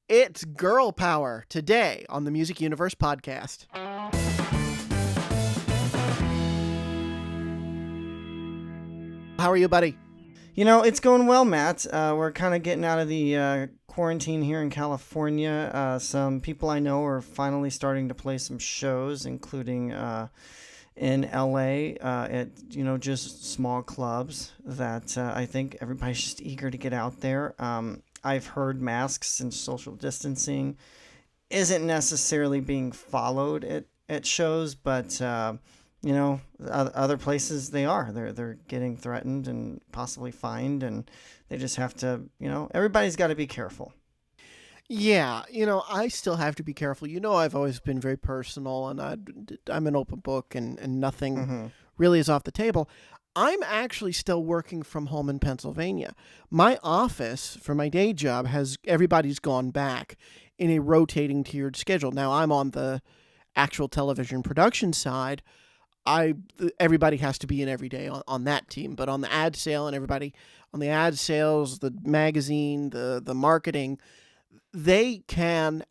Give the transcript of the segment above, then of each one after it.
It's Girl Power today on the Music Universe podcast. How are you, buddy? You know, it's going well, Matt. We're kind of getting out of the quarantine here in California. Some people I know are finally starting to play some shows, including in LA at, just small clubs that I think everybody's just eager to get out there. I've heard masks and social distancing isn't necessarily being followed at shows, but other places they are. They're getting threatened and possibly fined, and they just have to, everybody's got to be careful. Yeah, I still have to be careful. I've always been very personal, and I'm an open book, and nothing really is off the table. I'm actually still working from home in Pennsylvania. My office for my day job everybody's gone back in a rotating tiered schedule. Now I'm on the actual television production side. Everybody has to be in every day on that team, but on the ad sale and everybody on the ad sales, the magazine, the marketing, they can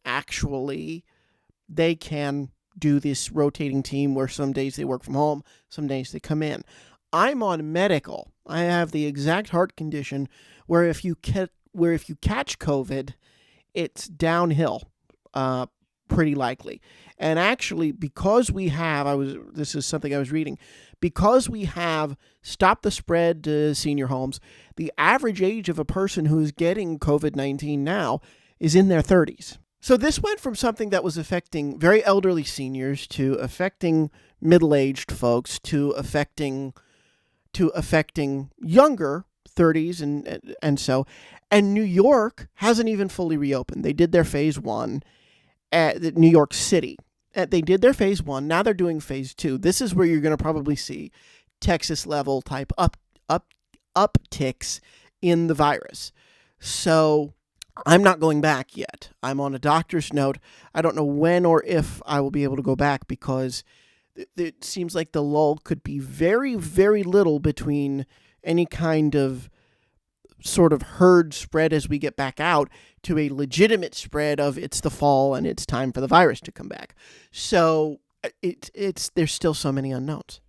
do this rotating team where some days they work from home, some days they come in. I'm on medical. I have the exact heart condition where if you catch COVID, it's downhill, pretty likely. And actually, because we have, this is something I was reading, because we have stopped the spread to senior homes, the average age of a person who is getting COVID-19 now is in their 30s. So this went from something that was affecting very elderly seniors to affecting middle-aged folks to affecting younger 30s and so. And New York hasn't even fully reopened. They did their phase 1 at New York City. They did their phase 1. Now they're doing phase 2. This is where you're going to probably see Texas level type upticks in the virus. So I'm not going back yet. I'm on a doctor's note. I don't know when or if I will be able to go back because it seems like the lull could be very, very little between any kind of sort of herd spread as we get back out to a legitimate spread of it's the fall and it's time for the virus to come back. So there's still so many unknowns.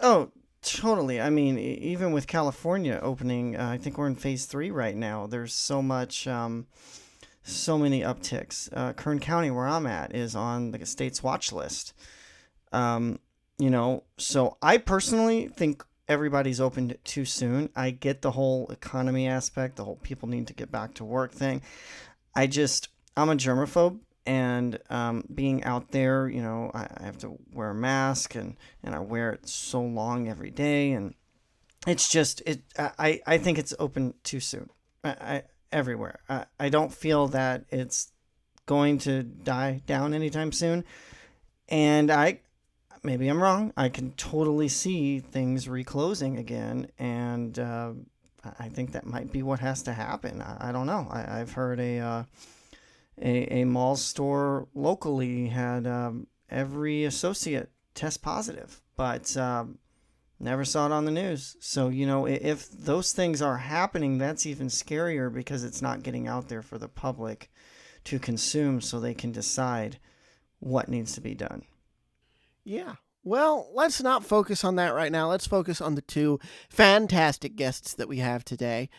Oh, totally. I mean, even with California opening, I think we're in phase 3 right now. There's so many upticks. Kern County, where I'm at, is on the state's watch list. So I personally think everybody's opened too soon. I get the whole economy aspect, the whole people need to get back to work thing. I'm a germaphobe, and being out there, I have to wear a mask, and I wear it so long every day, and it's just I think it's open too soon. Everywhere. I don't feel that it's going to die down anytime soon, and maybe I'm wrong. I can totally see things reclosing again, and I think that might be what has to happen. I don't know. I've heard a mall store locally had every associate test positive, but never saw it on the news. So, if those things are happening, that's even scarier because it's not getting out there for the public to consume so they can decide what needs to be done. Yeah. Well, let's not focus on that right now. Let's focus on the two fantastic guests that we have today.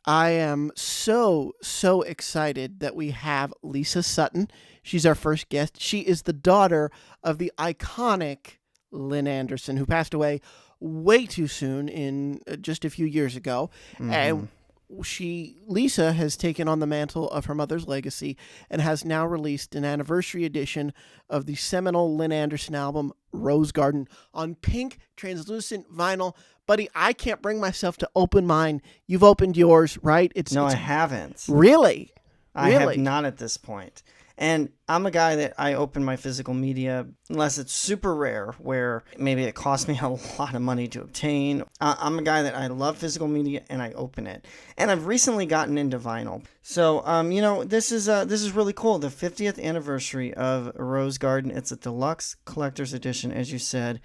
I am so excited that we have Lisa Sutton. She's our first guest. She is the daughter of the iconic Lynn Anderson, who passed away way too soon in just a few years ago. And Lisa has taken on the mantle of her mother's legacy and has now released an anniversary edition of the seminal Lynn Anderson album, Rose Garden, on pink translucent vinyl. Buddy, I can't bring myself to open mine. You've opened yours, right? I haven't. Really? I have not at this point. And I'm a guy that I open my physical media unless it's super rare, where maybe it costs me a lot of money to obtain. I'm a guy that I love physical media and I open it. And I've recently gotten into vinyl. So, this is really cool. The 50th anniversary of Rose Garden. It's a deluxe collector's edition, as you said.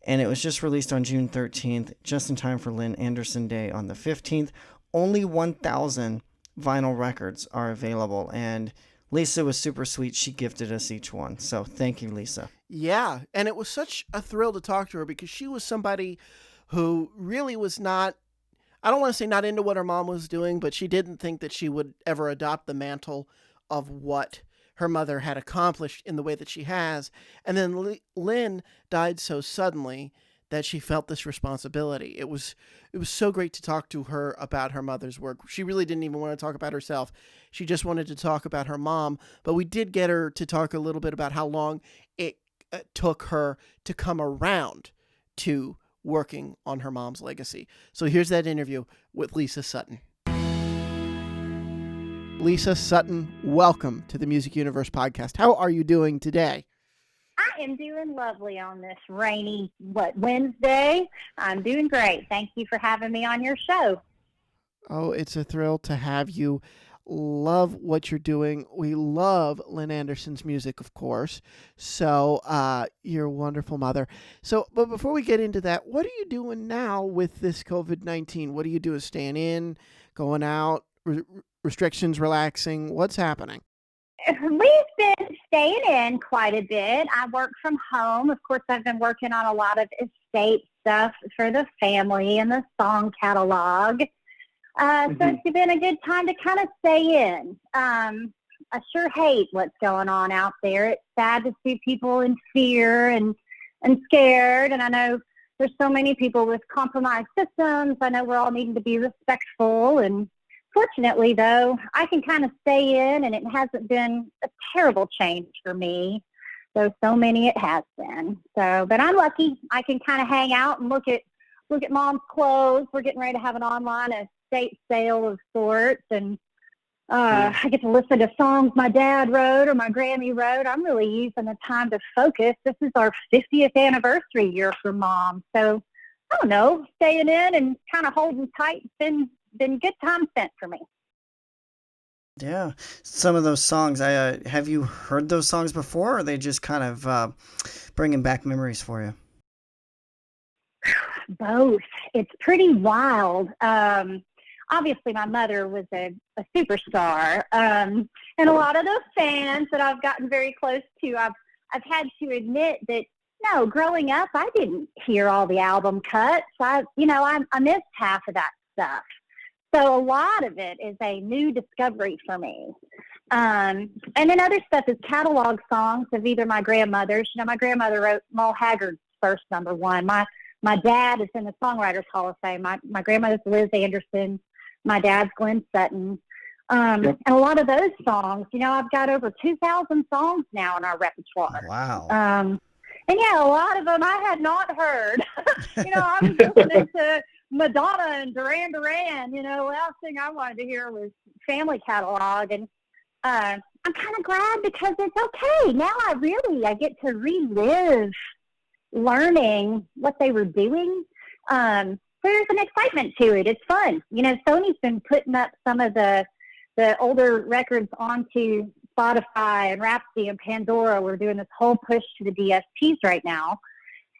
And it was just released on June 13th, just in time for Lynn Anderson Day on the 15th. Only 1,000 vinyl records are available. And Lisa was super sweet. She gifted us each one. So thank you, Lisa. Yeah, and it was such a thrill to talk to her because she was somebody who really was not, I don't want to say not into what her mom was doing, but she didn't think that she would ever adopt the mantle of what her mother had accomplished in the way that she has. And then Lynn died so suddenly that she felt this responsibility. It was so great to talk to her about her mother's work. She really didn't even want to talk about herself. She just wanted to talk about her mom, but we did get her to talk a little bit about how long it took her to come around to working on her mom's legacy. So here's that interview with Lisa Sutton. Lisa Sutton, welcome to the Music Universe podcast. How are you doing today? I am doing lovely on this rainy, Wednesday. I'm doing great. Thank you for having me on your show. Oh, it's a thrill to have you. Love what you're doing. We love Lynn Anderson's music, of course. So, you're a wonderful mother. So, but before we get into that, what are you doing now with this COVID-19? What are you doing? Staying in, going out, restrictions relaxing? What's happening? We've been staying in quite a bit. I work from home. Of course, I've been working on a lot of estate stuff for the family and the song catalog. So it's been a good time to kind of stay in. I sure hate what's going on out there. It's sad to see people in fear and scared. And I know there's so many people with compromised systems. I know we're all needing to be respectful. And fortunately, though, I can kind of stay in, and it hasn't been a terrible change for me. Though so many it has been. So, but I'm lucky. I can kind of hang out and look at mom's clothes. We're getting ready to have an online estate sale of sorts, and I get to listen to songs my dad wrote or my Grammy wrote. I'm really using the time to focus. This is our 50th anniversary year for Mom. So, I don't know, staying in and kind of holding tight has been good time spent for me. Yeah, some of those songs. Have you heard those songs before, or are they just kind of bringing back memories for you? Both. It's pretty wild. Obviously, my mother was a superstar, and a lot of those fans that I've gotten very close to, I've had to admit that no, growing up, I didn't hear all the album cuts. I missed half of that stuff. So a lot of it is a new discovery for me. And then other stuff is catalog songs of either my grandmother's. My grandmother wrote Merle Haggard's first #1. My dad is in the Songwriters Hall of Fame. My grandmother's Liz Anderson. My dad's Glenn Sutton. And a lot of those songs, I've got over 2,000 songs now in our repertoire. Wow. And yeah, a lot of them I had not heard. I was listening to Madonna and Duran Duran. Last thing I wanted to hear was family catalog. And I'm kind of glad because it's okay. Now I get to relive learning what they were doing. There's an excitement to it. It's fun. Sony's been putting up some of the older records onto Spotify and Rhapsody and Pandora. We're doing this whole push to the DSPs right now.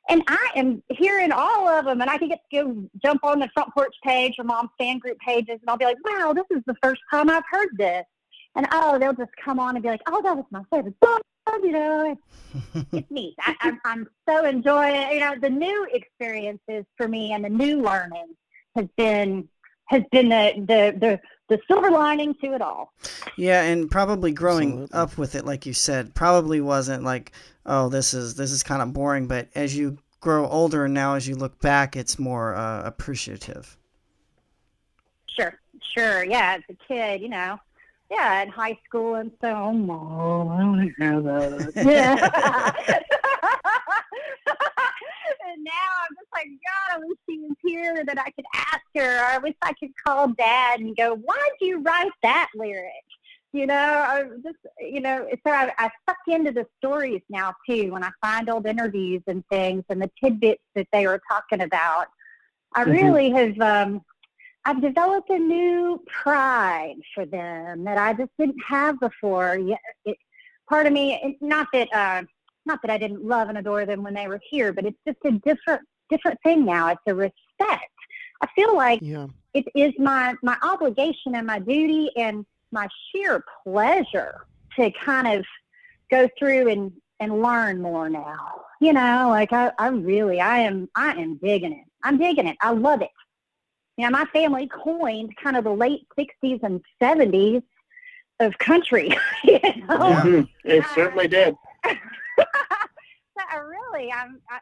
And I am hearing all of them, and I can get to go jump on the Front Porch page or Mom's fan group pages, and I'll be like, wow, this is the first time I've heard this. And, they'll just come on and be like, oh, that was my favorite song. It's neat. I'm so enjoying it. The new experiences for me and the new learning has been the silver lining to it all. Yeah, and probably growing up with it, like you said, probably wasn't like, oh, this is kind of boring. But as you grow older and now as you look back, it's more appreciative. Sure. Yeah, as a kid, yeah, in high school and so, oh, Mom, I want to hear that. Yeah. And now I'm just like, God, I wish she was here that I could ask her. Or I wish I could call Dad and go, why'd you write that lyric? I just, so I suck into the stories now, too, when I find old interviews and things and the tidbits that they were talking about. I really have, I've developed a new pride for them that I just didn't have before. Part of me, not that I didn't love and adore them when they were here, but it's just a different thing now. It's a respect. I feel like it is my obligation and my duty and my sheer pleasure to kind of go through and learn more now. Like I am digging it. I'm digging it. I love it. My family coined kind of the late 60s and 70s of country. Yeah. It certainly did.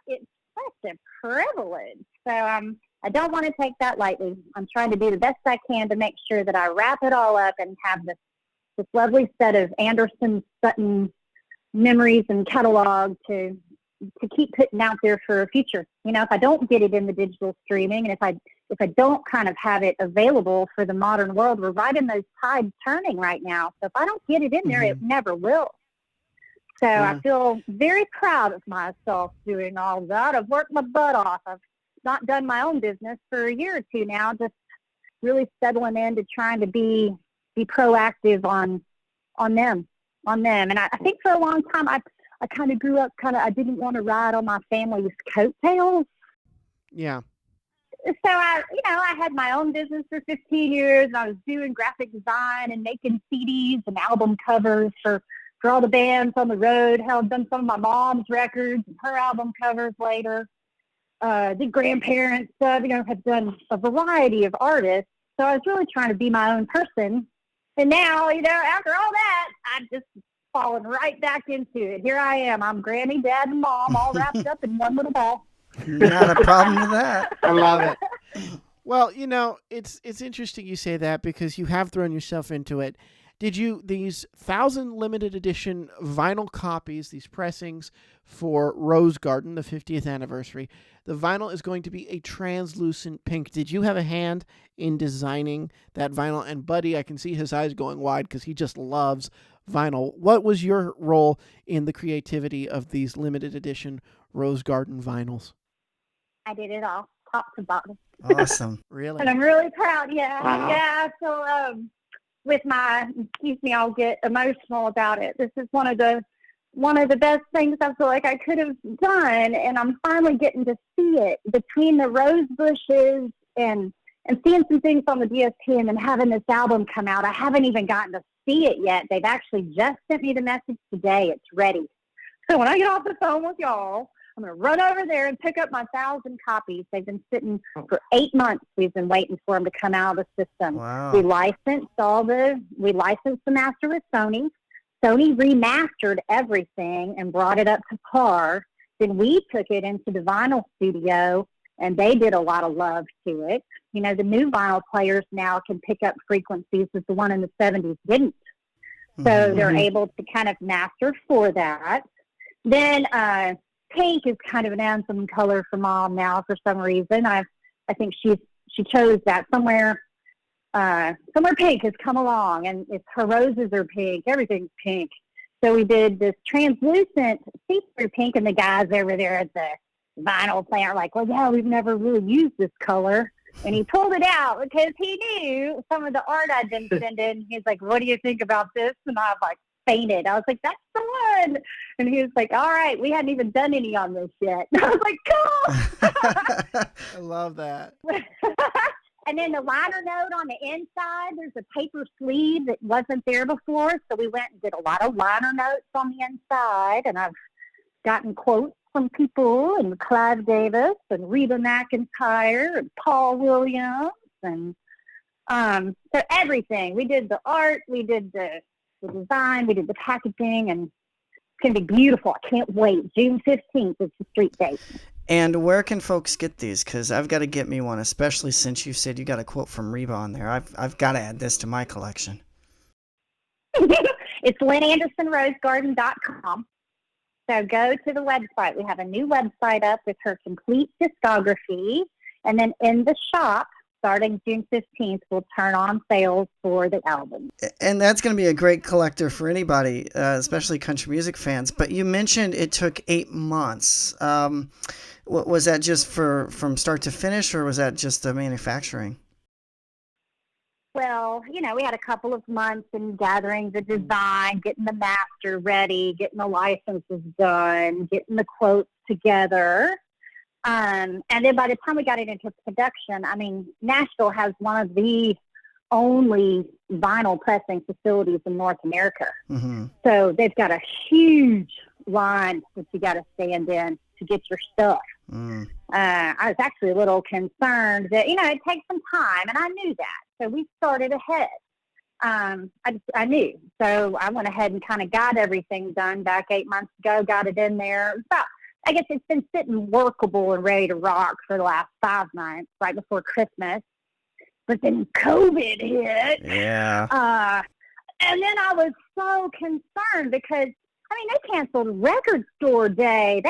It's such a privilege. So I don't want to take that lightly. I'm trying to do the best I can to make sure that I wrap it all up and have this lovely set of Anderson Sutton memories and catalog to keep putting out there for a future. If I don't get it in the digital streaming, and if I don't kind of have it available for the modern world, we're right in those tides turning right now. So if I don't get it in there, it never will. So I feel very proud of myself doing all that. I've worked my butt off. I've not done my own business for a year or two now, just really settling into trying to be proactive on them. And I think for a long time, I kind of grew up I didn't want to ride on my family's coattails. Yeah. So I had my own business for 15 years, and I was doing graphic design and making CDs and album covers for all the bands on the road. I've done some of my mom's records and her album covers later. Did grandparents stuff, have done a variety of artists. So I was really trying to be my own person. And now, after all that, I've just fallen right back into it. Here I am. I'm Granny, Dad, and Mom all wrapped up in one little ball. Not a problem with that. I love it. Well, it's interesting you say that because you have thrown yourself into it. Did you, these 1,000 limited edition vinyl copies, these pressings for Rose Garden, the 50th anniversary, the vinyl is going to be a translucent pink. Did you have a hand in designing that vinyl? And Buddy, I can see his eyes going wide because he just loves vinyl. What was your role in the creativity of these limited edition Rose Garden vinyls? I did it all, top to bottom. Awesome. Really? And I'm really proud. Yeah. Wow. Yeah. So, I'll get emotional about it. This is one of the best things I feel like I could have done, and I'm finally getting to see it between the rose bushes and seeing some things on the DSP and then having this album come out. I haven't even gotten to see it yet. They've actually just sent me the message today. It's ready. So when I get off the phone with y'all, I'm going to run over there and pick up my 1,000 copies. They've been sitting for 8 months. We've been waiting for them to come out of the system. Wow. We licensed the master with Sony. Sony remastered everything and brought it up to par. Then we took it into the vinyl studio, and they did a lot of love to it. The new vinyl players now can pick up frequencies that the one in the 70s didn't. So they're able to kind of master for that. Then pink is kind of an anthem color for Mom now for some reason. I think she chose that somewhere pink has come along, and it's her roses are pink, everything's pink. So we did this translucent see-through pink, and the guys over there at the vinyl plant are like, well, yeah, we've never really used this color. And he pulled it out because he knew some of the art I'd been sending. He's like, what do you think about this? And I was fainted. I was like, that's the one. And he was like, all right, we hadn't even done any on this yet. And I was like, cool. I love that. And then the liner note on the inside, there's a paper sleeve that wasn't there before. So we went and did a lot of liner notes on the inside. And I've gotten quotes from people, and Clive Davis and Reba McEntire and Paul Williams. And so everything. We did the art, we did the design, we did the packaging, and it's going to be beautiful. I can't wait. June 15th is the street date. And where can folks get these? Because I've got to get me one, especially since you said you got a quote from Reba on there. I've got to add this to my collection. It's LynnAndersonRoseGarden.com. So go to the website. We have a new website up with her complete discography. And then in the shop, starting June 15th, we'll turn on sales for the album. And that's going to be a great collector for anybody, especially country music fans. But you mentioned it took 8 months. Was that just from start to finish, or was that just the manufacturing? Well, we had a couple of months in gathering the design, getting the master ready, getting the licenses done, getting the quotes together. And then by the time we got it into production, I mean, Nashville has one of the only vinyl pressing facilities in North America. Mm-hmm. So they've got a huge line that you got to stand in to get your stuff. Mm. I was actually a little concerned that, it takes some time, and I knew that. So we started ahead. I knew. So I went ahead and kind of got everything done back 8 months ago, got it in there. I guess it's been sitting workable and ready to rock for the last 5 months, right before Christmas. But then COVID hit. Yeah. And then I was so concerned because, they canceled Record Store Day.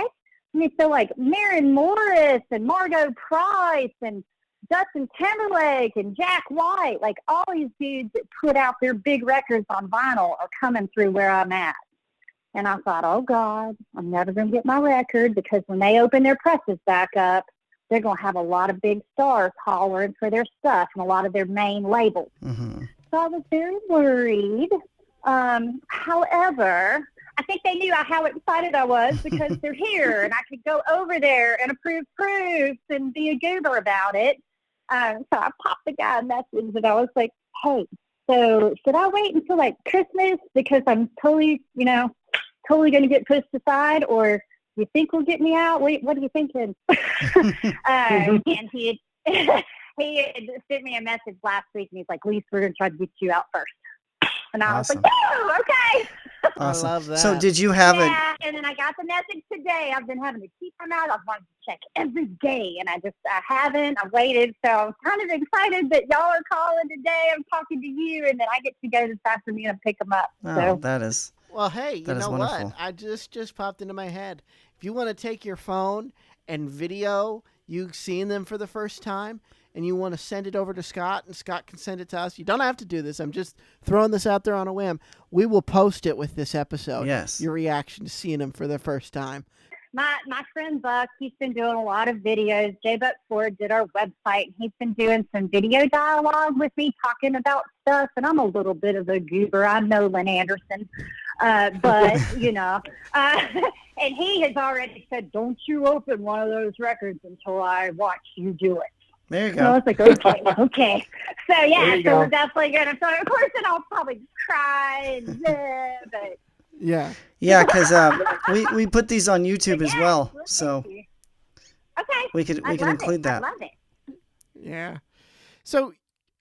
So like Maren Morris and Margot Price and Justin Timberlake and Jack White, like all these dudes that put out their big records on vinyl are coming through where I'm at. And I thought, oh, God, I'm never going to get my record because when they open their presses back up, they're going to have a lot of big stars hollering for their stuff and a lot of their main labels. Mm-hmm. So I was very worried. However, I think they knew how excited I was because they're here and I could go over there and approve proofs and be a goober about it. So I popped the guy a message and I was like, hey, so should I wait until like Christmas because I'm totally going to get pushed aside, or you think will get me out? Wait, what are you thinking? And he had sent me a message last week, and he's like, Lisa, we're going to try to get you out first. And I was like, oh, okay. Awesome. I love that. So did you have and then I got the message today. I've been having to keep them out. I've wanted to check every day, and I haven't. I waited, so I'm kind of excited that y'all are calling today. I'm talking to you, and then I get to go this afternoon and pick them up. So that is... Well, hey, you know wonderful. what? I just popped into my head. If you want to take your phone and video you seeing them for the first time, and you want to send it over to Scott, and Scott can send it to us, you don't have to do this. I'm just throwing this out there on a whim. We will post it with this episode. Yes. Your reaction to seeing them for the first time. My friend Buck, he's been doing a lot of videos. J. Buck Ford did our website. He's been doing some video dialogue with me, talking about stuff. And I'm a little bit of a goober. I'm no Lynn Anderson. But, and he has already said, don't you open one of those records until I watch you do it. There you go. So I was like, okay. So, yeah, so go. we're definitely going to. So, of course, then I'll probably cry and but. Yeah. Yeah, because we put these on YouTube as well, so okay, we can include that. I love it. Yeah. So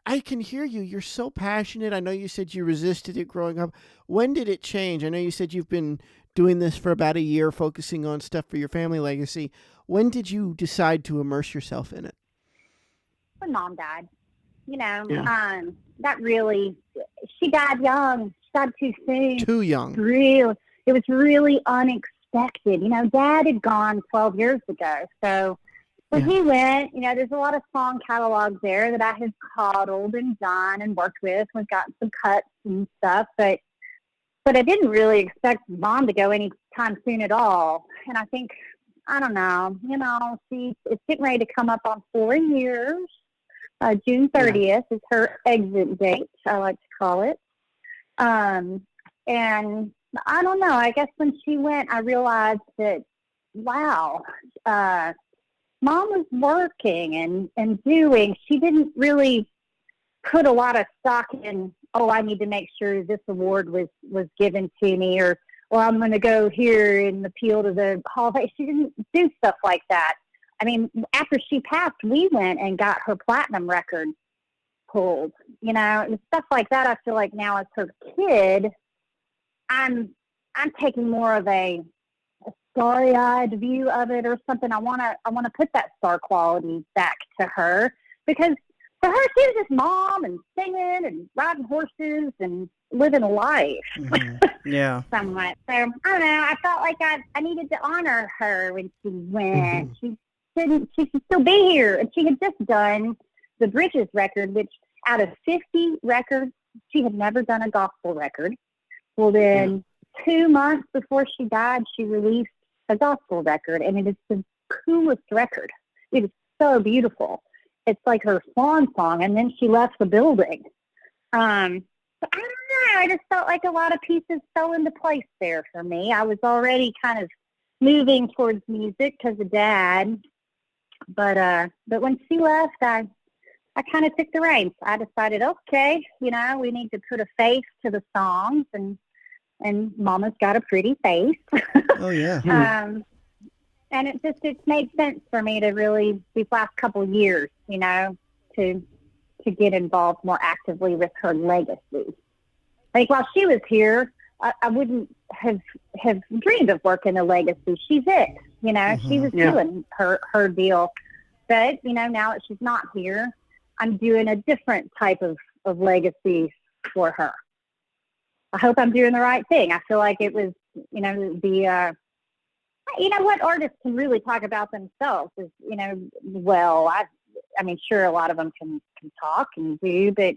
I can hear you. You're so passionate. I know you said you resisted it growing up. When did it change? I know you said you've been doing this for about a year, focusing on stuff for your family legacy. When did you decide to immerse yourself in it? When Mom died, that really, she died young. She died too soon. Too young. It was really unexpected. Dad had gone 12 years ago. So when he went, there's a lot of song catalogs there that I have coddled and done and worked with. We've gotten some cuts and stuff, but I didn't really expect Mom to go anytime soon at all. And I think, I don't know, it's getting ready to come up on 4 years. June 30th is her exit date, I like to call it. And I don't know, I guess when she went, I realized that, wow, Mom was working and doing. She didn't really put a lot of stock in, I need to make sure this award was given to me, or I'm going to go here and appeal to the Hall of Fame. She didn't do stuff like that. I mean, after she passed, we went and got her platinum record pulled, and stuff like that. I feel like now as her kid, I'm taking more of a starry-eyed view of it or something. I want to put that star quality back to her, because for her, she was just Mom and singing and riding horses and living a life. Mm-hmm. Yeah. Somewhat. So I don't know. I felt like I needed to honor her when she went. Mm-hmm. She should still be here. And she had just done the Bridges record, which out of 50 records, she had never done a gospel record. Well, then 2 months before she died, she released a gospel record, and it is the coolest record. It is so beautiful. It's like her swan song, and then she left the building. So I don't know. I just felt like a lot of pieces fell into place there for me. I was already kind of moving towards music because of Dad. But when she left, I kind of took the reins. I decided, okay, we need to put a face to the songs, and Mama's got a pretty face. Oh yeah. And it's made sense for me to really these last couple of years, to get involved more actively with her legacy. Like while she was here, I wouldn't have dreamed of working a legacy. She's it, She was doing her deal. But now that she's not here, I'm doing a different type of legacy for her. I hope I'm doing the right thing. I feel like it was, what artists can really talk about themselves is, I mean, sure, a lot of them can talk and do, but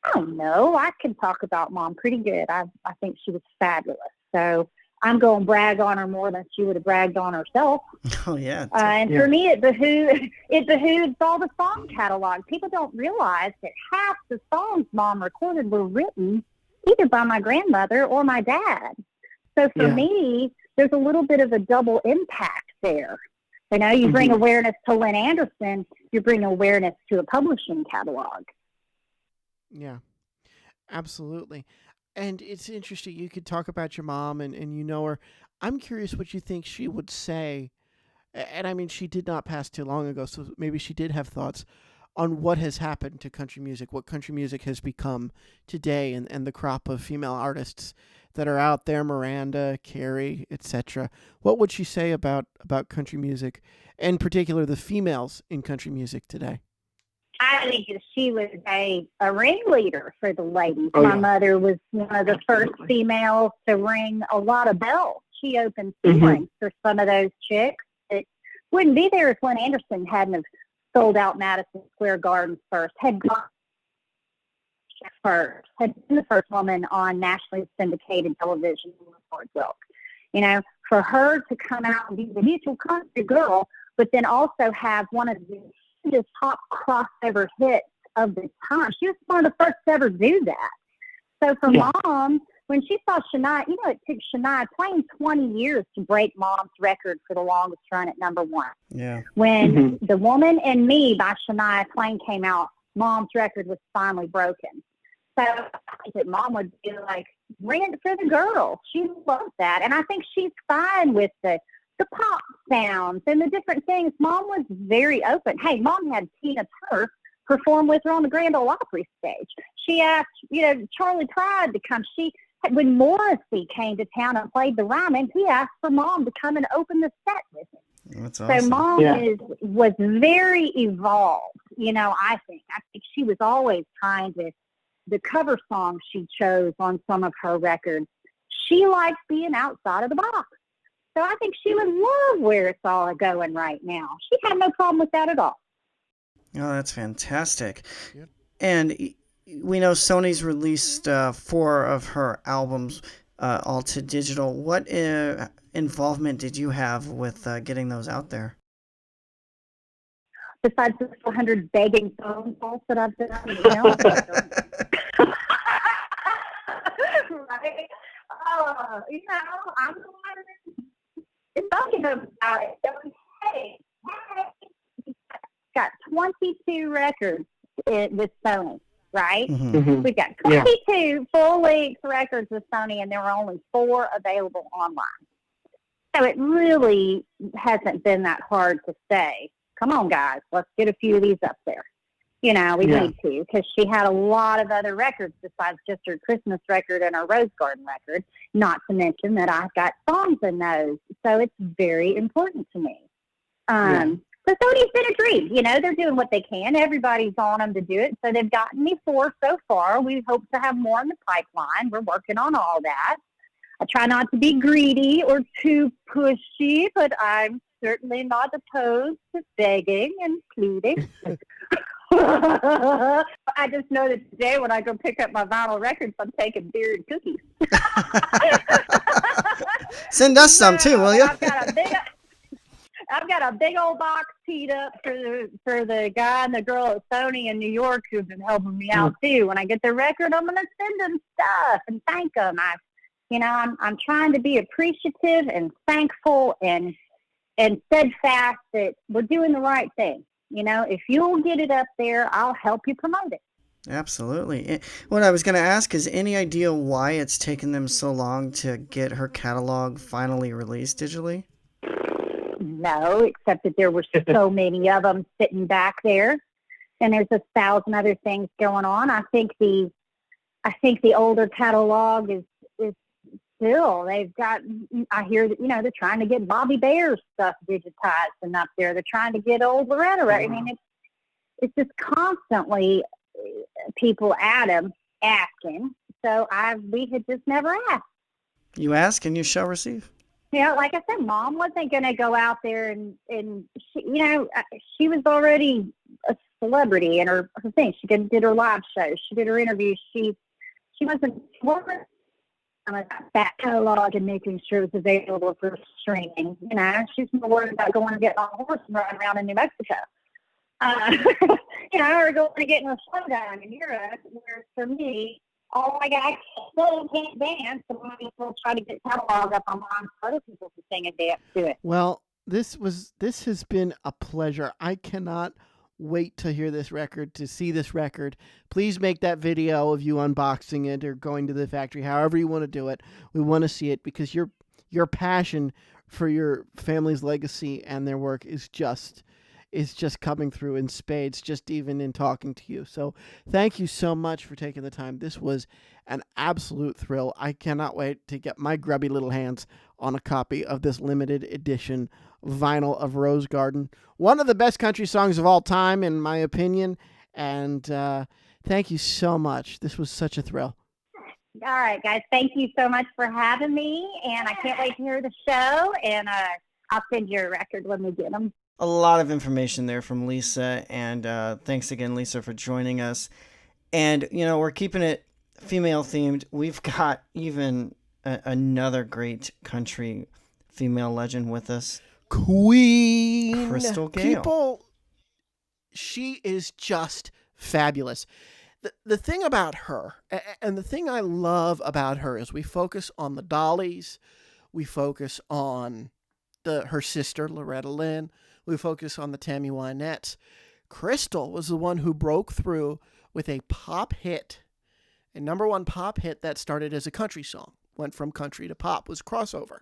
I don't know. I can talk about Mom pretty good. I think she was fabulous. So I'm going to brag on her more than she would have bragged on herself. Oh yeah. For me, it behooves all the song catalog. People don't realize that half the songs Mom recorded were written either by my grandmother or my dad. So for me, there's a little bit of a double impact there. You bring awareness to Lynn Anderson, you bring awareness to a publishing catalog. Yeah, absolutely. And it's interesting. You could talk about your mom and you know her. I'm curious what you think she would say. And I mean, she did not pass too long ago, so maybe she did have thoughts on what has happened to country music, what country music has become today, and the crop of female artists that are out there, Miranda, Carrie, etc. What would she say about country music, in particular the females in country music today? I think that she was a ringleader for the ladies. Oh, My mother was one of the first females to ring a lot of bells. She opened ceilings for some of those chicks. It wouldn't be there if Lynn Anderson hadn't have sold out Madison Square Garden first, had been the first woman on nationally syndicated television before Wilk. For her to come out and be the mutual country girl, but then also have one of the top crossover hits of the time. She was one of the first to ever do that. So for Mom, when she saw Shania, it took Shania Twain 20 years to break Mom's record for the longest run at number one. Yeah. When The Woman and Me by Shania Twain came out, Mom's record was finally broken. So I think that Mom would be like, bring it for the girls. She loves that. And I think she's fine with the pop sounds and the different things. Mom was very open. Hey, Mom had Tina Turner perform with her on the Grand Ole Opry stage. She asked, Charlie Pride to come. When Morrissey came to town and played the Ryman, he asked for Mom to come and open the set with him. That's awesome. So Mom was very evolved, I think. I think she was always trying to, the cover songs she chose on some of her records, she liked being outside of the box. So I think she would love where it's all going right now. She had no problem with that at all. Oh, that's fantastic. Yep. And we know Sony's released 4 of her albums all to digital. What involvement did you have with getting those out there? Besides the 400 begging phone calls that I've done, right? I'm the one talking about it. Hey, got 22 records with Sony, right? We've got 22 full-length records with Sony, and there were only 4 available online. So it really hasn't been that hard to say, come on, guys, let's get a few of these up there. We need to, because she had a lot of other records besides just her Christmas record and her Rose Garden record, not to mention that I've got songs in those. So it's very important to me. So Sony's been a dream. They're doing what they can. Everybody's on them to do it. So they've gotten me 4 so far. We hope to have more in the pipeline. We're working on all that. I try not to be greedy or too pushy, but I'm certainly not opposed to begging and pleading. I just know that today when I go pick up my vinyl records, I'm taking beer and cookies. Send us some too, will you? I've got a big old box teed up for the guy and the girl at Sony in New York who've been helping me out too. When I get the record, I'm gonna send them stuff and thank them. I'm trying to be appreciative and thankful and and steadfast that we're doing the right thing. If you'll get it up there, I'll help you promote it. Absolutely. What I was going to ask is, any idea why it's taken them so long to get her catalog finally released digitally? No, except that there were so many of them sitting back there, and there's 1,000 other things going on. I think the older catalog is still, they've got, I hear that, they're trying to get Bobby Bear's stuff digitized and up there. They're trying to get old Loretta. I mean, it's just constantly people at them asking. So we had just never asked. You ask and you shall receive. Like I said, Mom wasn't going to go out there and she was already a celebrity in her thing. She did her live shows. She did her interviews. She wasn't worried about that catalog and making sure it was available for streaming. She's more worried about going and getting on a horse and riding around in New Mexico. Or going to get in a showdown in Europe. Whereas for me, I can't dance, so I will try to get catalog up online for other people to sing and dance to it. Well, this has been a pleasure. I cannot wait to hear this record, to see this record. Please make that video of you unboxing it or going to the factory, however you want to do it. We want to see it, because your passion for your family's legacy and their work is just coming through in spades, just even in talking to you. So thank you so much for taking the time. This was an absolute thrill. I cannot wait to get my grubby little hands on a copy of this limited edition vinyl of Rose Garden. One of the best country songs of all time, in my opinion. And thank you so much. This was such a thrill. All right, guys. Thank you so much for having me. And I can't wait to hear the show. And I'll send you a record when we get them. A lot of information there from Lisa, and thanks again, Lisa, for joining us. And, we're keeping it female themed. We've got even another great country female legend with us. Queen Crystal Gayle. People, she is just fabulous. The thing about her, and the thing I love about her, is we focus on the Dollies, we focus on her sister, Loretta Lynn, we focus on the Tammy Wynettes. Crystal was the one who broke through with a pop hit, a number one pop hit that started as a country song, went from country to pop, was crossover.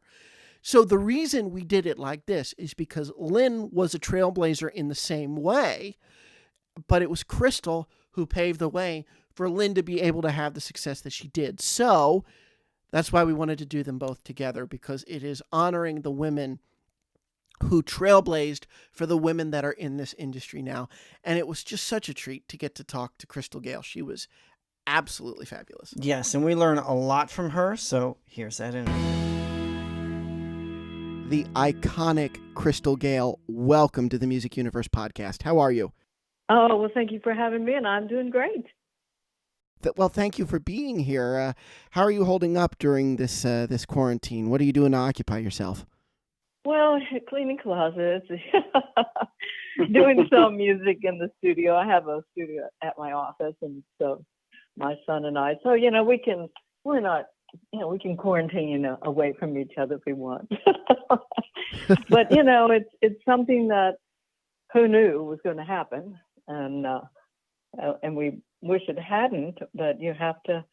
So the reason we did it like this is because Lynn was a trailblazer in the same way, but it was Crystal who paved the way for Lynn to be able to have the success that she did. So that's why we wanted to do them both together, because it is honoring the women who trailblazed for the women that are in this industry now. And it was just such a treat to get to talk to Crystal Gayle. She was absolutely fabulous. Yes, and we learn a lot from her, so here's that interview. The iconic Crystal Gayle, welcome to the Music Universe podcast. How are you? Oh, well, thank you for having me, and I'm doing great. Well, thank you for being here. How are you holding up during this quarantine? What are you doing to occupy yourself? Well, cleaning closets, doing some music in the studio. I have a studio at my office, and so my son and I. So we can quarantine away from each other if we want. But it's something that who knew was going to happen, and we wish it hadn't. But you have to,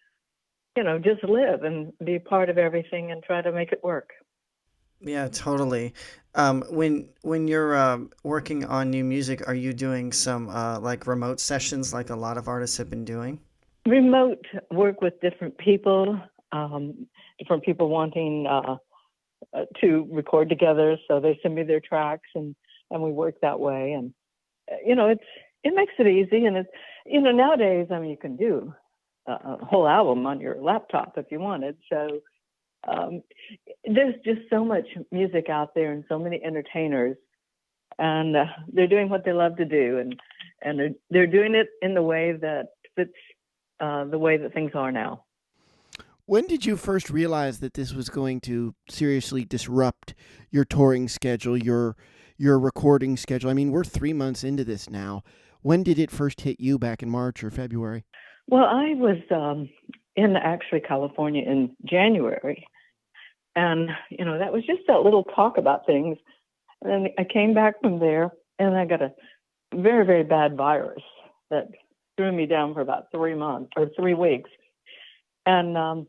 just live and be part of everything and try to make it work. Yeah, totally. When you're working on new music, are you doing some like remote sessions like a lot of artists have been doing? Remote work with different people wanting to record together. So they send me their tracks and we work that way. And, it makes it easy. And it's, nowadays, you can do a whole album on your laptop if you wanted. So there's just so much music out there and so many entertainers, and they're doing what they love to do, and they're doing it in the way that fits the way that things are now. When did you first realize that this was going to seriously disrupt your touring schedule, your recording schedule? We're 3 months into this now. When did it first hit you, back in March or February? Well, I was in actually California in January. And, that was just that little talk about things. And I came back from there, and I got a very, very bad virus that threw me down for about 3 months or 3 weeks. And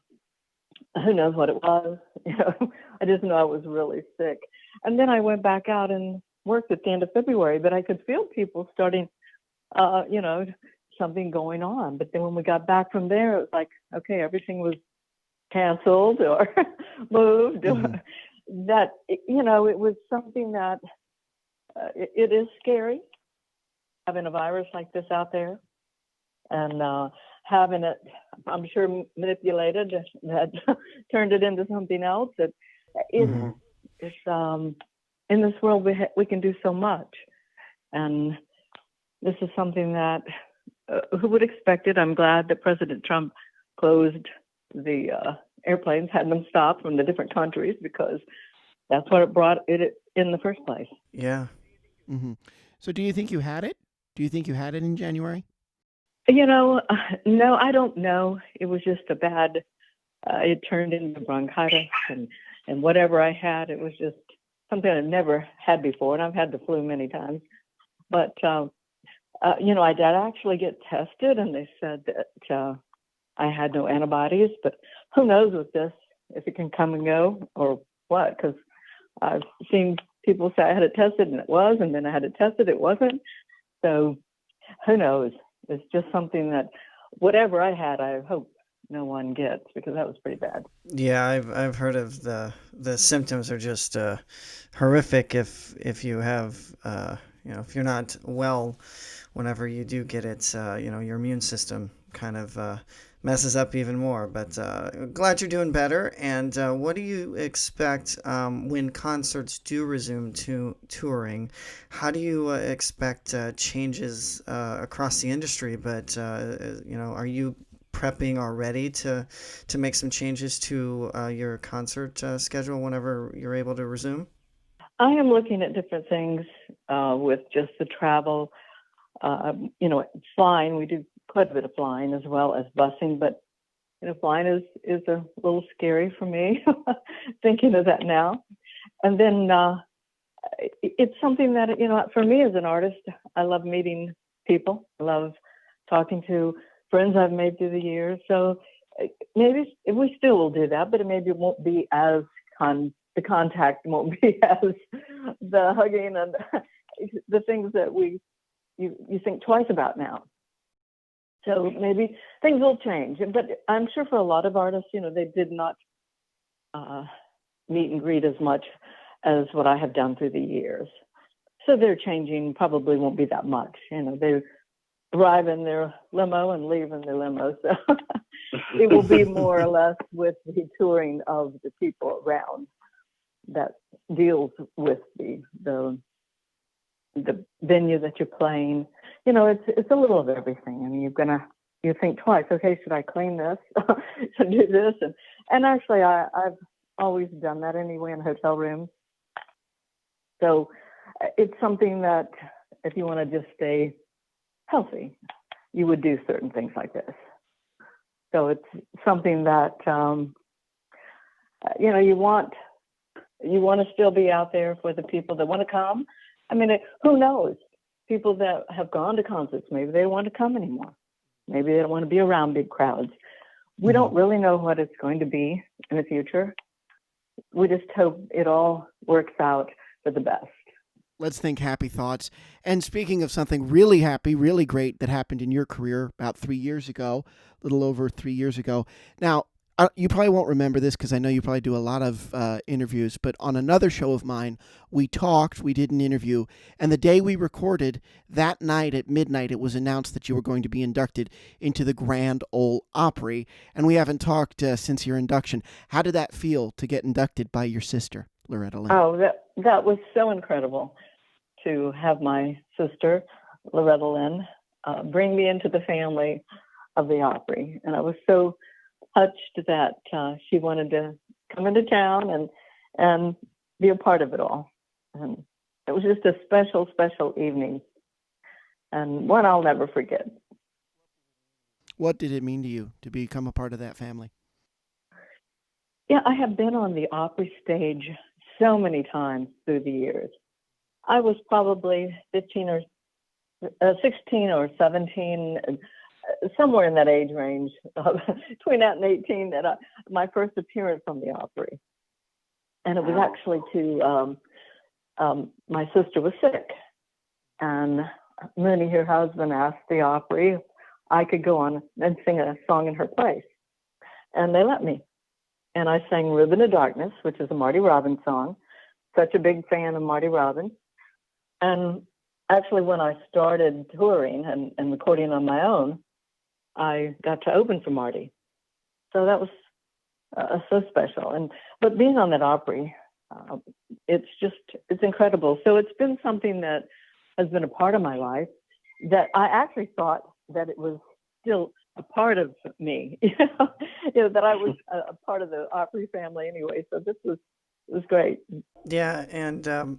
who knows what it was? I just know I was really sick. And then I went back out and worked at the end of February, but I could feel people starting, something going on. But then when we got back from there, it was like, okay, everything was canceled or moved. Mm-hmm. That, it was something that it is scary having a virus like this out there, and having it, I'm sure, manipulated, that turned it into something else. That Mm-hmm. it's in this world we can do so much, and this is something that who would expect it? I'm glad that President Trump closed the airplanes, had them stopped from the different countries, because that's what it brought it in the first place. Yeah. Mm-hmm. So do you think you had it? Do you think you had it in January? No, I don't know. It was just a bad, it turned into bronchitis, and whatever I had, it was just something I've never had before. And I've had the flu many times. But, I did actually get tested, and they said that I had no antibodies. But who knows with this, if it can come and go or what, because I've seen people say I had it tested and it was, and then I had it tested, it wasn't. So who knows? It's just something that whatever I had, I hope no one gets, because that was pretty bad. Yeah, I've heard of the symptoms are just horrific if you have if you're not well whenever you do get it, your immune system kind of messes up even more. But glad you're doing better. And what do you expect when concerts do resume to touring? How do you expect changes across the industry? But are you prepping already to make some changes to your concert schedule whenever you're able to resume? I am looking at different things with just the travel. Flying, we do quite a bit of flying as well as busing, but flying is a little scary for me thinking of that now. And then it's something that, for me as an artist, I love meeting people. I love talking to friends I've made through the years. So maybe we still will do that, but maybe it won't be as the contact won't be as the hugging and the things that you think twice about now. So maybe things will change. But I'm sure for a lot of artists, they did not meet and greet as much as what I have done through the years. So their changing probably won't be that much. They arrive in their limo and leave in their limo. So it will be more or less with the touring of the people around that deals with the venue that you're playing. It's a little of everything. I mean, you think twice. Okay, should I clean this? Should I do this? And actually, I've always done that anyway in hotel rooms. So it's something that if you want to just stay healthy, you would do certain things like this. So it's something that you want to still be out there for the people that want to come. I mean, who knows? People that have gone to concerts, maybe they don't want to come anymore. Maybe they don't want to be around big crowds. We don't really know what it's going to be in the future. We just hope it all works out for the best. Let's think happy thoughts. And speaking of something really happy, really great that happened in your career about 3 years ago, a little over 3 years ago. Now, you probably won't remember this because I know you probably do a lot of interviews, but on another show of mine, we did an interview, and the day we recorded, that night at midnight, it was announced that you were going to be inducted into the Grand Ole Opry, and we haven't talked since your induction. How did that feel to get inducted by your sister, Loretta Lynn? Oh, that was so incredible to have my sister, Loretta Lynn, bring me into the family of the Opry, and I was so touched that she wanted to come into town and be a part of it all. And it was just a special, special evening, and one I'll never forget. What did it mean to you to become a part of that family? Yeah, I have been on the Opry stage so many times through the years. I was probably 15 or 16 or 17, somewhere in that age range, between that and 18, that my first appearance on the Opry. And it was actually to, my sister was sick. And Lynn, her husband, asked the Opry if I could go on and sing a song in her place. And they let me. And I sang Ribbon of Darkness, which is a Marty Robbins song. Such a big fan of Marty Robbins. And actually, when I started touring and recording on my own, I got to open for Marty. So that was so special. But being on that Opry, it's incredible. So it's been something that has been a part of my life that I actually thought that it was still a part of me, that I was a part of the Opry family anyway. So this was great. Yeah, and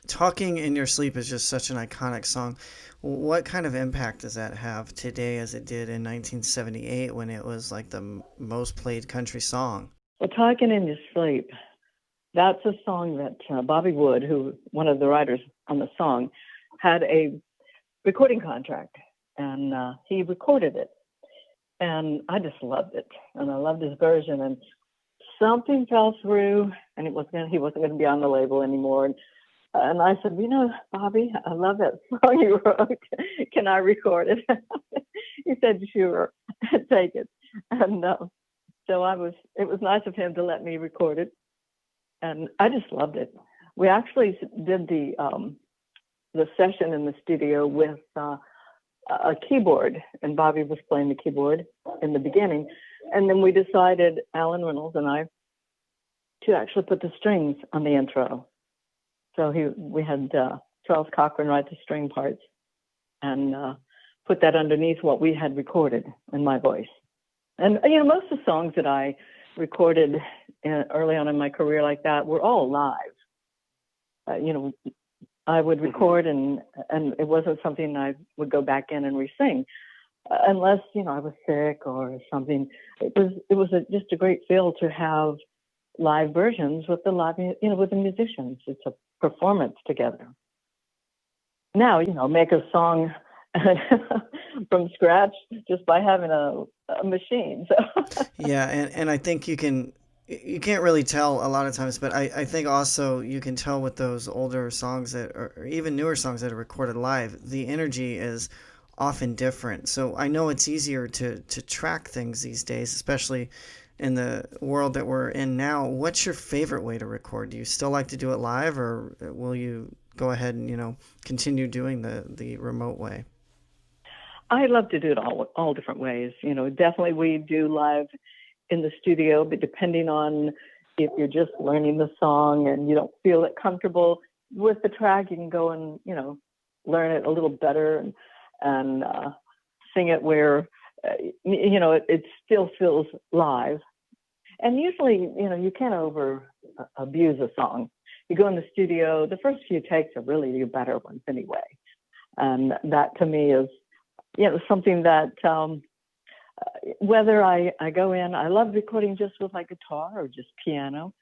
Talking in Your Sleep is just such an iconic song. What kind of impact does that have today as it did in 1978 when it was like the most played country song? Well, Talking in Your Sleep, that's a song that Bobby Wood, who one of the writers on the song, had a recording contract, and he recorded it. And I just loved it, and I loved his version. And something fell through, and he wasn't going to be on the label anymore. And I said, Bobby, I love that song you wrote. Can I record it? He said, sure, take it. And so it was nice of him to let me record it. And I just loved it. We actually did the session in the studio with a keyboard, and Bobby was playing the keyboard in the beginning. And then we decided, Alan Reynolds and I, to actually put the strings on the intro. So we had Charles Cochran write the string parts and put that underneath what we had recorded in my voice. And, most of the songs that I recorded early on in my career like that were all live. I would record and it wasn't something I would go back in and re-sing unless, I was sick or something. It was just a great feel to have live versions with the with the musicians. It's a performance together. Now, make a song from scratch just by having a machine. So. Yeah, and I think you can't really tell a lot of times, but I think also you can tell with those older songs or even newer songs that are recorded live, the energy is often different. So I know it's easier to track things these days, especially in the world that we're in now. What's your favorite way to record? Do you still like to do it live, or will you go ahead and continue doing the remote way? I love to do it all different ways. Definitely we do live in the studio, but depending on if you're just learning the song and you don't feel it comfortable with the track, you can go and learn it a little better and sing it where it still feels live. And usually, you can't abuse a song. You go in the studio, the first few takes are really your better ones anyway. And that to me is, something that whether I go in, I love recording just with like guitar or just piano.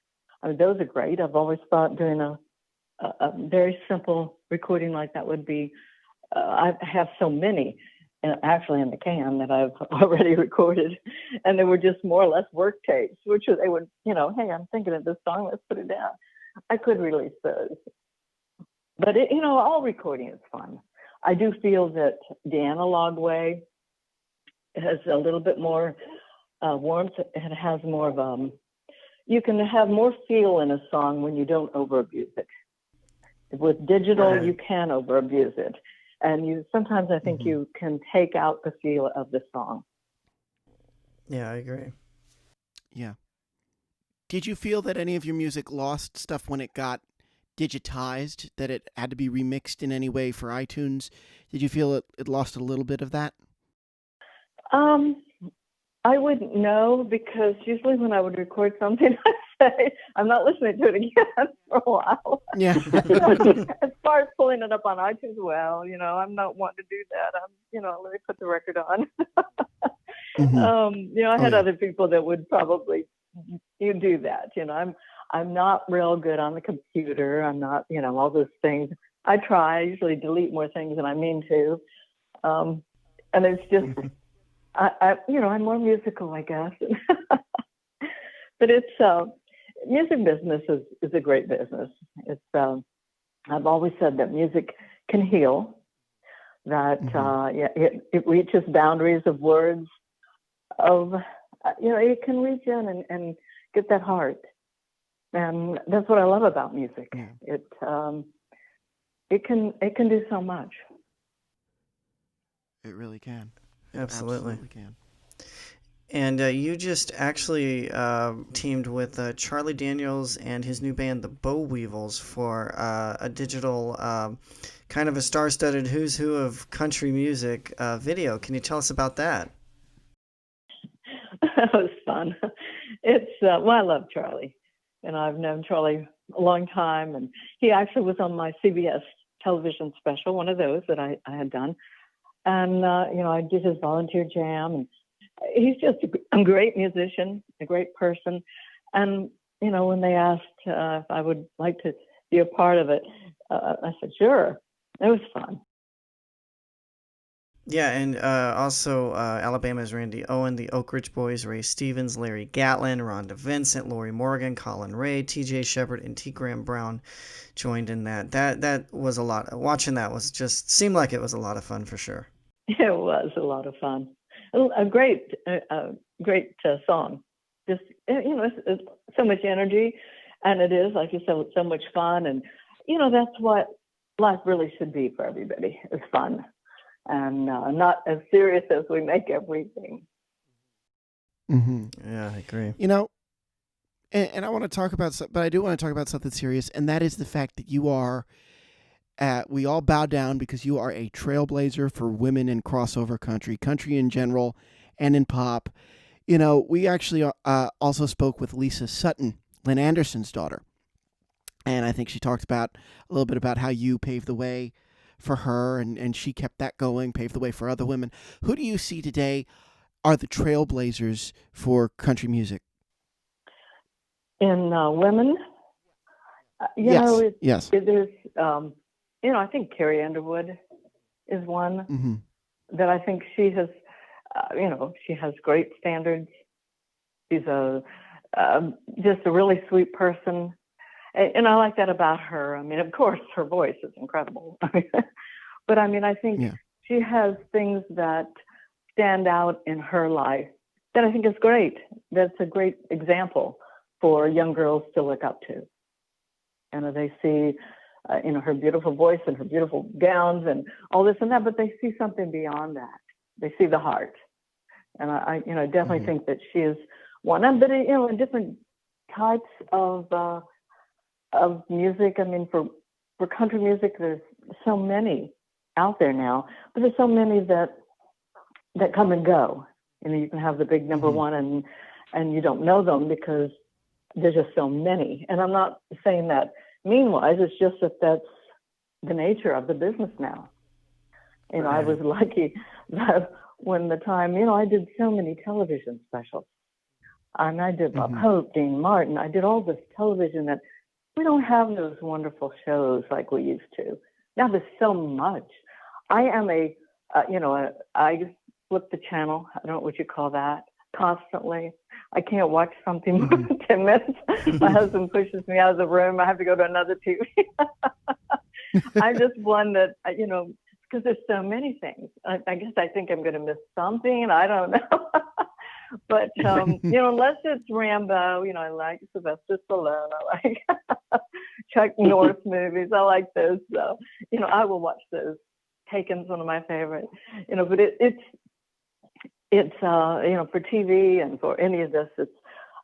I mean, those are great. I've always thought doing a very simple recording like that would be, I have so many. Actually in the can that I've already recorded, and they were just more or less work tapes, which they would, hey, I'm thinking of this song, let's put it down. I could release those, but all recording is fun. I do feel that the analog way has a little bit more warmth. It has more of you can have more feel in a song when you don't overabuse it. With digital, you can overabuse it. And sometimes I think you can take out the feel of the song. Yeah, I agree. Yeah. Did you feel that any of your music lost stuff when it got digitized, that it had to be remixed in any way for iTunes? Did you feel it lost a little bit of that? I wouldn't know, because usually when I would record something, I'd say, I'm not listening to it again for a while. Yeah. As far as pulling it up on iTunes, well, I'm not wanting to do that. Let me put the record on. I had other people that would probably you do that. I'm not real good on the computer. I'm not, all those things. I try. I usually delete more things than I mean to. And it's just, I'm more musical, I guess. But it's music business is a great business. It's I've always said that music can heal. That it reaches boundaries of words. It can reach in and get that heart, and that's what I love about music. Yeah. It can do so much. It really can. Absolutely. Absolutely can. And you just actually teamed with Charlie Daniels and his new band, the Bow Weevils, for a digital kind of a star-studded who's who of country music video. Can you tell us about that? That was fun. It's I love Charlie, and I've known Charlie a long time, and he actually was on my CBS television special, one of those that I had done, and I did his volunteer jam, and he's just a great musician, a great person, and when they asked if I would like to be a part of it, I said sure. It was fun. Yeah, and also Alabama's Randy Owen, the Oak Ridge Boys, Ray Stevens, Larry Gatlin, Rhonda Vincent, Lori Morgan, Colin Ray, T.J. Shepard, and T. Graham Brown joined in that. That was a lot. Watching that was just seemed like it was a lot of fun for sure. It was a lot of fun. A great song. Just it's so much energy, and it is, like you said, so much fun, and that's what life really should be for everybody. It's fun. And not as serious as we make everything. Mm-hmm. Yeah, I agree. And I want to talk about, but I do want to talk about something serious, and that is the fact that you are, we all bow down because you are a trailblazer for women in crossover country in general, and in pop. We actually also spoke with Lisa Sutton, Lynn Anderson's daughter, and I think she talked about a little bit about how you paved the way for her, and she kept that going, paved the way for other women. Who do you see today are the trailblazers for country music? In women, yes. There's, I think Carrie Underwood is one that I think she has, she has great standards. She's just a really sweet person. And I like that about her. I mean, of course, her voice is incredible. But I think she has things that stand out in her life that I think is great. That's a great example for young girls to look up to. And they see, her beautiful voice and her beautiful gowns and all this and that, but they see something beyond that. They see the heart. And I definitely think that she is one. But, in different types of music. For country music, there's so many out there now, but there's so many that come and go. You can have the big number one and you don't know them because there's just so many. And I'm not saying that mean-wise, it's just that that's the nature of the business now. I was lucky that when the time, I did so many television specials. And I did Bob Hope, Dean Martin. I did all this television that we don't have those wonderful shows like we used to. Now there's so much. I am I flip the channel. I don't know what you call that. Constantly. I can't watch something more than 10 minutes. My husband pushes me out of the room. I have to go to another TV. I'm just one that, because there's so many things. I guess I think I'm going to miss something. I don't know. But, unless it's Rambo, I like Sylvester Stallone. I like Chuck Norris movies. I like those. So, I will watch those. Taken's one of my favorites. But it's for TV and for any of this, it's,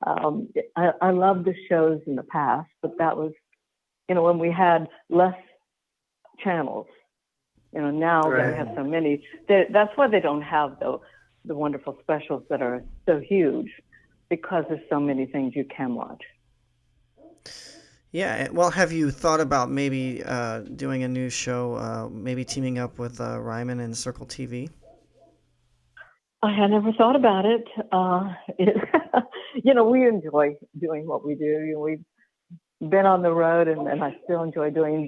I love the shows in the past, but that was, when we had less channels. Now that we have so many, that's why they don't have the wonderful specials that are so huge, because there's so many things you can watch. Yeah, well, have you thought about maybe doing a new show, maybe teaming up with Ryman and Circle TV? I had never thought about it. we enjoy doing what we do. We've been on the road, and I still enjoy doing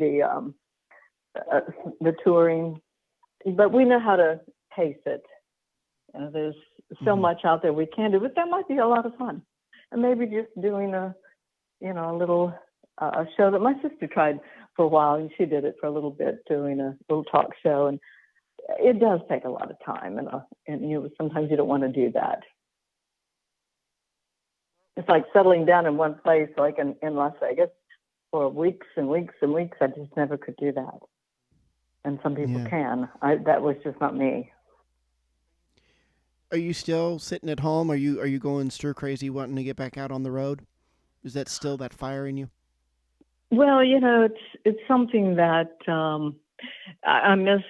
the touring. But we know how to pace it. There's so much out there we can do, but that might be a lot of fun. And maybe just doing a little show that my sister tried for a while, and she did it for a little bit, doing a little talk show. And it does take a lot of time, and sometimes you don't want to do that. It's like settling down in one place, like in Las Vegas, for weeks and weeks and weeks. I just never could do that. And some people can. That was just not me. Are you still sitting at home? Are you going stir crazy, wanting to get back out on the road? Is that still that fire in you? Well, it's something that I miss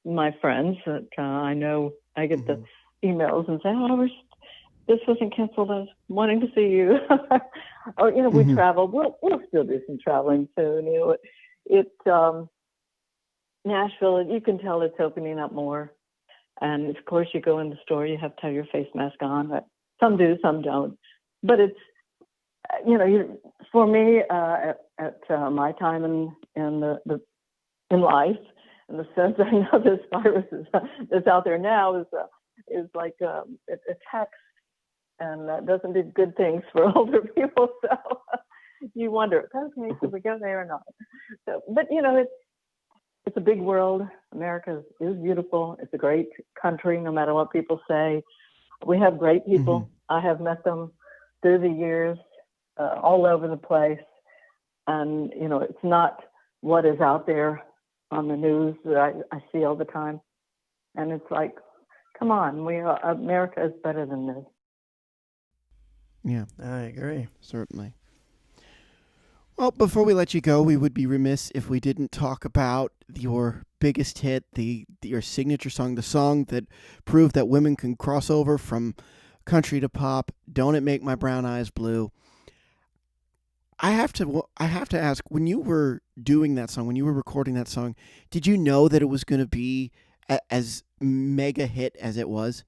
my friends. That I know I get the emails and say, "Oh, I wish this wasn't canceled. I was wanting to see you." Or we travel. We'll still do some traveling soon. Nashville, you can tell it's opening up more. And of course, you go in the store, you have to have your face mask on. Some do, some don't. But it's, for me, at my time in life, in the sense I know this virus that's out there now is like it attacks, and that doesn't do good things for older people. So you wonder, okay, should we go there or not? So, but it's a big world. America is beautiful. It's a great country, no matter what people say. We have great people. I have met them through the years, all over the place. And, it's not what is out there on the news that I see all the time. And it's like, come on, America is better than this. Yeah, I agree. Certainly. Well, before we let you go, we would be remiss if we didn't talk about your biggest hit, your signature song, the song that proved that women can cross over from country to pop, Don't It Make My Brown Eyes Blue. I have to ask, when you were doing that song, when you were recording that song, did you know that it was going to be as mega hit as it was?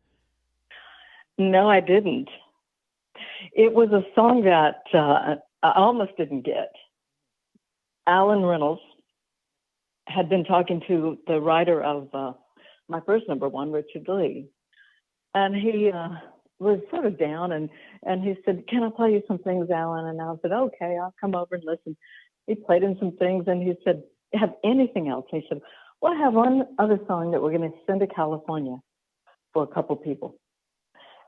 No, I didn't. It was a song that I almost didn't get. Alan Reynolds had been talking to the writer of my first number one, Richard Lee. And he was sort of down, and he said, "Can I play you some things, Alan?" And I said, "Okay, I'll come over and listen." He played him some things, and he said, "Have anything else?" And he said, "Well, I have one other song that we're going to send to California for a couple people."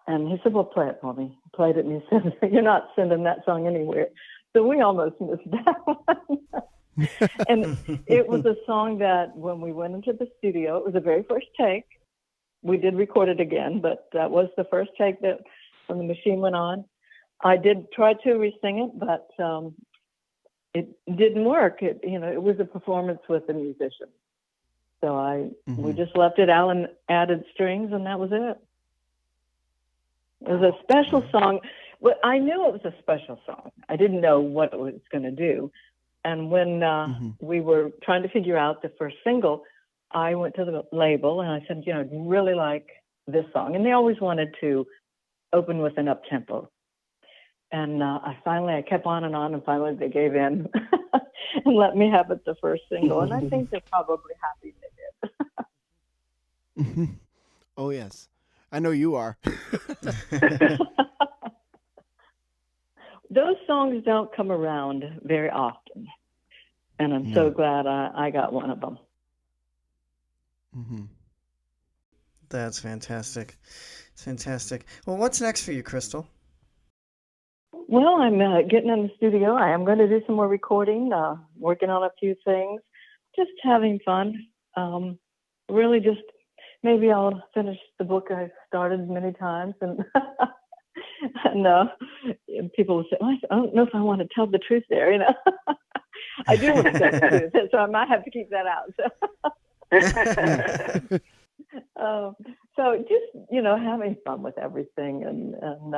And he said, "Well, play it for me." He played it, and he said, "You're not sending that song anywhere." So we almost missed that one. And it was a song that when we went into the studio, it was the very first take. We did record it again, but that was the first take that when the machine went on. I did try to re-sing it, but it didn't work. It was a performance with a musician. So we just left it. Alan added strings, and that was it. It was a special song. Well, I knew it was a special song. I didn't know what it was going to do. And when we were trying to figure out the first single, I went to the label and I said, I'd really like this song. And they always wanted to open with an up-tempo. And I kept on, and finally they gave in and let me have it the first single. And I think they're probably happy they did. Oh, yes. I know you are. Those songs don't come around very often. And I'm so glad I got one of them. Mm-hmm. That's fantastic. It's fantastic. Well, what's next for you, Crystal? Well, I'm getting in the studio. I am going to do some more recording, working on a few things, just having fun. Really just, maybe I'll finish the book I've started many times. And, and people will say, I don't know if I want to tell the truth there, I do want to tell the truth, so I might have to keep that out. So just, having fun with everything and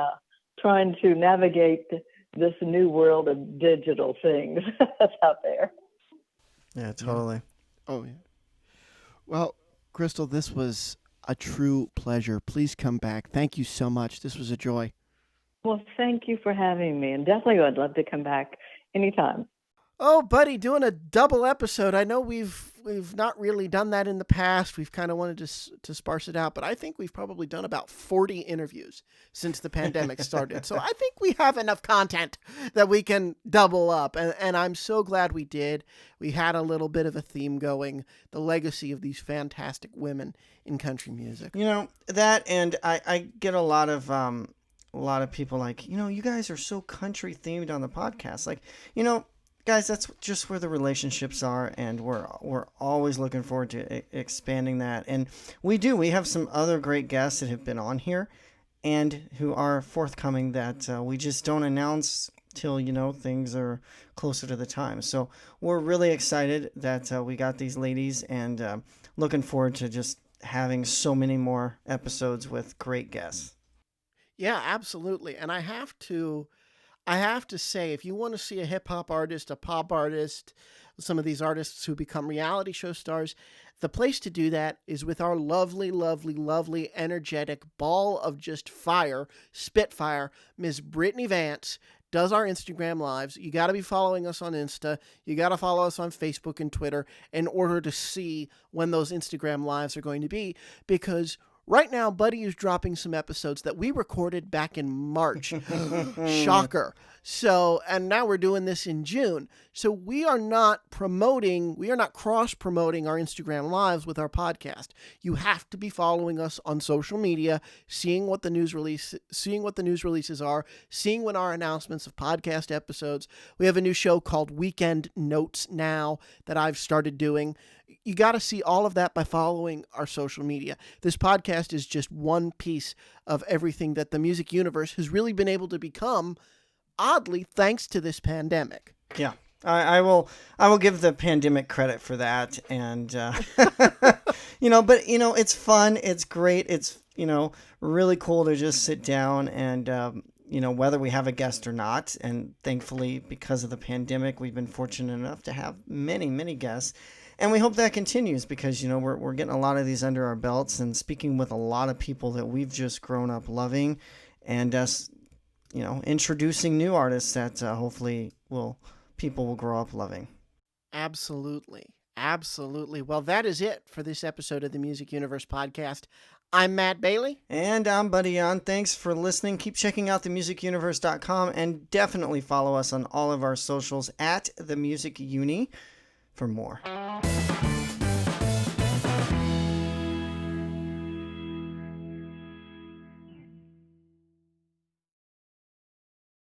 trying to navigate this new world of digital things that's out there. Yeah, totally. Oh, yeah. Well, Crystal, this was a true pleasure. Please come back. Thank you so much. This was a joy. Well, thank you for having me, and definitely I'd love to come back anytime. Oh, buddy, doing a double episode. I know we've not really done that in the past. We've kind of wanted to sparse it out, but I think we've probably done about 40 interviews since the pandemic started. So I think we have enough content that we can double up, and I'm so glad we did. We had a little bit of a theme going, the legacy of these fantastic women in country music. You know, that, and I get a lot of people like, you guys are so country themed on the podcast. Like, guys, that's just where the relationships are, and we're always looking forward to expanding that. And we have some other great guests that have been on here and who are forthcoming that we just don't announce till, things are closer to the time. So we're really excited that we got these ladies, and looking forward to just having so many more episodes with great guests. Yeah, absolutely. And I have to say, if you want to see a hip hop artist, a pop artist, some of these artists who become reality show stars, the place to do that is with our lovely, lovely, lovely, energetic ball of just fire, spitfire, Miss Brittany Vance does our Instagram lives. You got to be following us on Insta. You got to follow us on Facebook and Twitter in order to see when those Instagram lives are going to be, because right now, Buddy is dropping some episodes that we recorded back in March. Shocker. So, and now we're doing this in June. So we are not cross-promoting our Instagram lives with our podcast. You have to be following us on social media, seeing what the news releases are, seeing when our announcements of podcast episodes. We have a new show called Weekend Notes now that I've started doing. You got to see all of that by following our social media. This podcast is just one piece of everything that the music universe has really been able to become, oddly, thanks to this pandemic. Yeah, I will give the pandemic credit for that. And, but, it's fun. It's great. It's, really cool to just sit down and, whether we have a guest or not. And thankfully, because of the pandemic, we've been fortunate enough to have many, many guests. And we hope that continues because, we're getting a lot of these under our belts and speaking with a lot of people that we've just grown up loving, and us, introducing new artists that hopefully people will grow up loving. Absolutely. Absolutely. Well, that is it for this episode of the Music Universe podcast. I'm Matt Bailey. And I'm Buddy Yon. Thanks for listening. Keep checking out themusicuniverse.com and definitely follow us on all of our socials at The Music Uni for more.